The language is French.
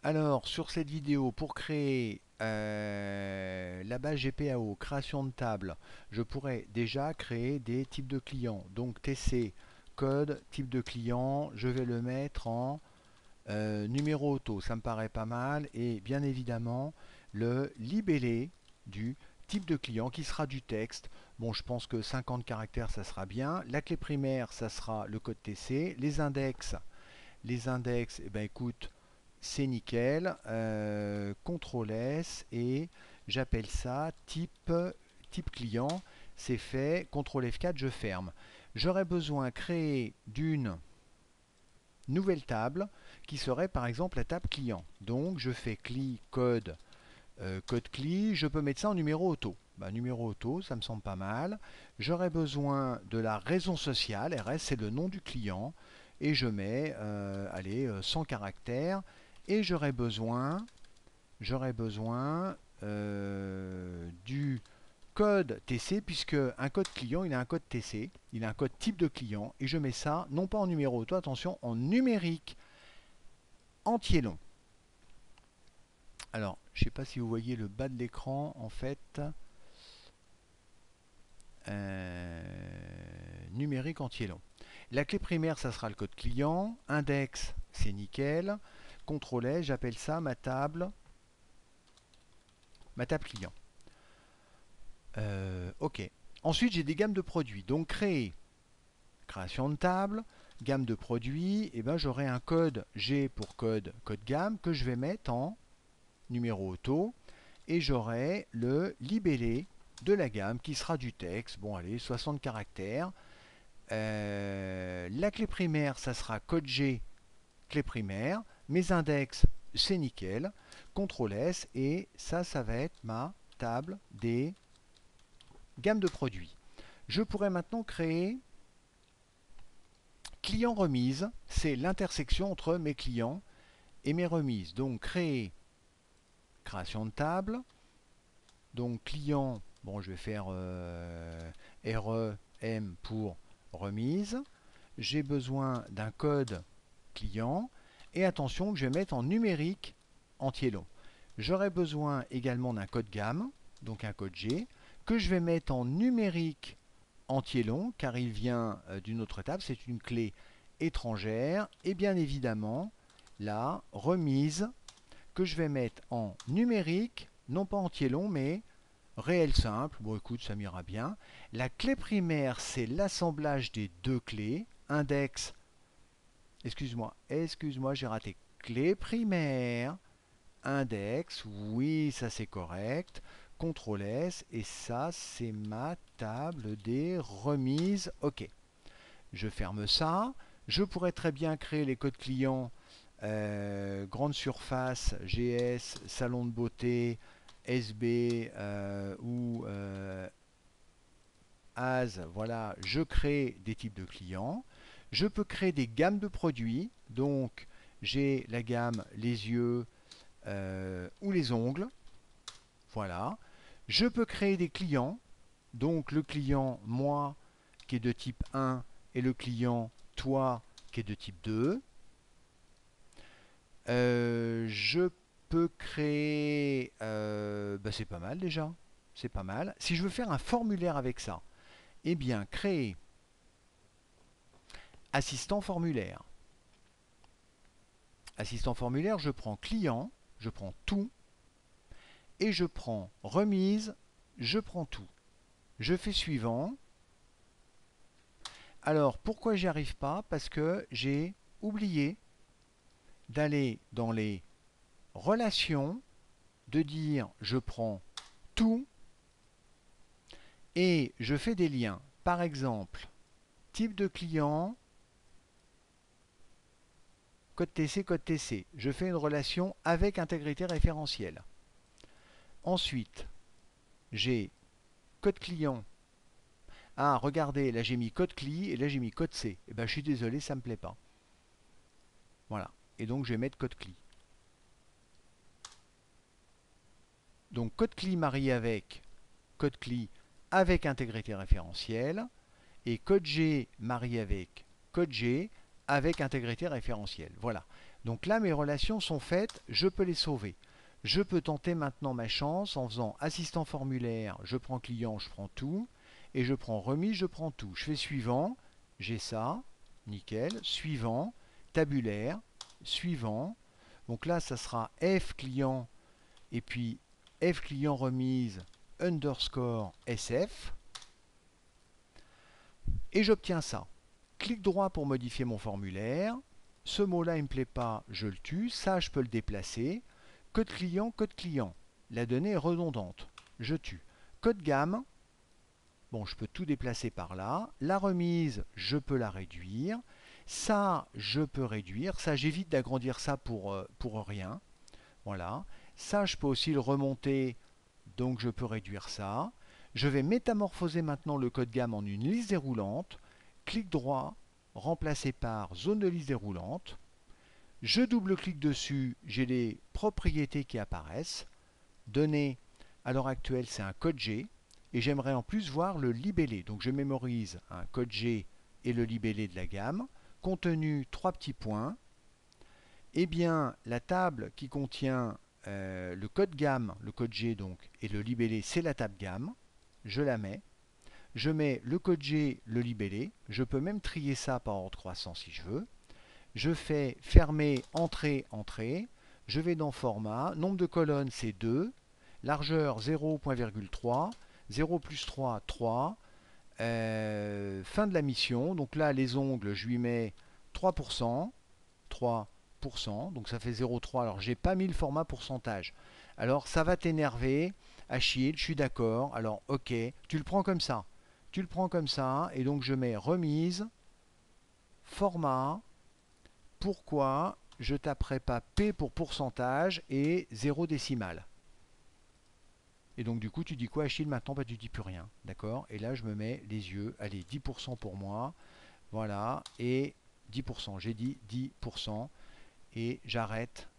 Alors, sur cette vidéo, pour créer la base GPAO, création de table, je pourrais déjà créer des types de clients. Donc TC, code, type de client, je vais le mettre en numéro auto, ça me paraît pas mal. Et bien évidemment, le libellé du type de client qui sera du texte. Bon, je pense que 50 caractères, ça sera bien. La clé primaire, ça sera le code TC. Les index, eh ben écoute, c'est nickel. CTRL S et j'appelle ça type client. C'est fait. CTRL F4, je ferme. J'aurais besoin de créer d'une nouvelle table qui serait par exemple la table client. Donc je fais CLI code CLI. Je peux mettre ça en numéro auto. Bah, numéro auto, ça me semble pas mal. J'aurais besoin de la raison sociale. RS, c'est le nom du client. Et je mets, allez, 100 caractères. Et j'aurais besoin du code TC, puisque un code client, il a un code TC, il a un code type de client, et je mets ça, non pas en numéro auto, attention, en numérique entier long. Alors, je ne sais pas si vous voyez le bas de l'écran, en fait, numérique entier long. La clé primaire, ça sera le code client, index, c'est nickel, CTRL S, j'appelle ça ma table client. Ok. Ensuite, j'ai des gammes de produits. Donc, création de table, gamme de produits, et ben j'aurai un code G pour code gamme que je vais mettre en numéro auto et j'aurai le libellé de la gamme qui sera du texte. Bon, allez, 60 caractères. La clé primaire, ça sera code G, clé primaire. Mes index, c'est nickel. CTRL S et ça va être ma table des gammes de produits. Je pourrais maintenant créer client remise, c'est l'intersection entre mes clients et mes remises. Donc création de table. Donc client, bon je vais faire REM pour remise. J'ai besoin d'un code client. Et attention que je vais mettre en numérique entier long. J'aurai besoin également d'un code gamme, donc un code G, que je vais mettre en numérique entier long, car il vient d'une autre table, c'est une clé étrangère, et bien évidemment la remise que je vais mettre en numérique, non pas entier long, mais réel simple. Bon écoute, ça m'ira bien. La clé primaire, c'est l'assemblage des deux clés, index, excuse-moi, j'ai raté. Clé primaire, index, oui, ça c'est correct. CTRL S, et ça c'est ma table des remises. Ok, je ferme ça. Je pourrais très bien créer les codes clients grande surface, GS, salon de beauté, SB ou AS. Voilà, je crée des types de clients. Je peux créer des gammes de produits. Donc, j'ai la gamme les yeux ou les ongles. Voilà. Je peux créer des clients. Donc, le client moi qui est de type 1 et le client toi qui est de type 2. Je peux créer... bah c'est pas mal déjà. C'est pas mal. Si je veux faire un formulaire avec ça, eh bien, créer assistant formulaire. Assistant formulaire, je prends client, je prends tout, et je prends remise, je prends tout. Je fais suivant. Alors, pourquoi j'y arrive pas? Parce que j'ai oublié d'aller dans les relations, de dire je prends tout et je fais des liens. Par exemple, type de client, code TC, code TC. Je fais une relation avec intégrité référentielle. Ensuite, j'ai code client. Ah, regardez, là j'ai mis code CLI et là j'ai mis code C. Eh ben, je suis désolé, ça ne me plaît pas. Voilà. Et donc je vais mettre code CLI. Donc code CLI marié avec code CLI avec intégrité référentielle et code G marié avec code G avec intégrité référentielle. Voilà. Donc là, mes relations sont faites, je peux les sauver. Je peux tenter maintenant ma chance en faisant assistant formulaire, je prends client, je prends tout, et je prends remise, je prends tout. Je fais suivant, j'ai ça, nickel, suivant, tabulaire, suivant. Donc là, ça sera F client, et puis F client remise, underscore SF, et j'obtiens ça. Clic droit pour modifier mon formulaire. Ce mot-là, il ne me plaît pas, je le tue. Ça, je peux le déplacer. Code client, code client. La donnée est redondante. Je tue. Code gamme. Bon, je peux tout déplacer par là. La remise, je peux la réduire. Ça, je peux réduire. Ça, j'évite d'agrandir ça pour rien. Voilà. Ça, je peux aussi le remonter. Donc, je peux réduire ça. Je vais métamorphoser maintenant le code gamme en une liste déroulante. Clic droit, remplacé par zone de liste déroulante. Je double-clique dessus, j'ai les propriétés qui apparaissent. Données, à l'heure actuelle, c'est un code G. Et j'aimerais en plus voir le libellé. Donc je mémorise un code G et le libellé de la gamme. Contenu, 3 petits points. Eh bien, la table qui contient le code gamme, le code G donc, et le libellé, c'est la table gamme. Je la mets. Je mets le code G, le libellé. Je peux même trier ça par ordre croissant si je veux. Je fais fermer, entrée, entrée. Je vais dans format. Nombre de colonnes, c'est 2. Largeur 0,3. 0 plus 3, 3. Fin de la mission. Donc là, les ongles, je lui mets 3%. 3%. Donc ça fait 0,3. Alors, j'ai pas mis le format pourcentage. Alors, ça va t'énerver. Achille, je suis d'accord. Alors, ok. Tu le prends comme ça. Tu le prends comme ça. Et donc, je mets remise, format. Pourquoi je taperai pas P pour pourcentage et 0 décimal? Et donc du coup tu dis quoi Achille maintenant? Bah tu dis plus rien, d'accord? Et là je me mets les yeux, allez 10% pour moi, voilà, et 10%, j'ai dit 10%, et j'arrête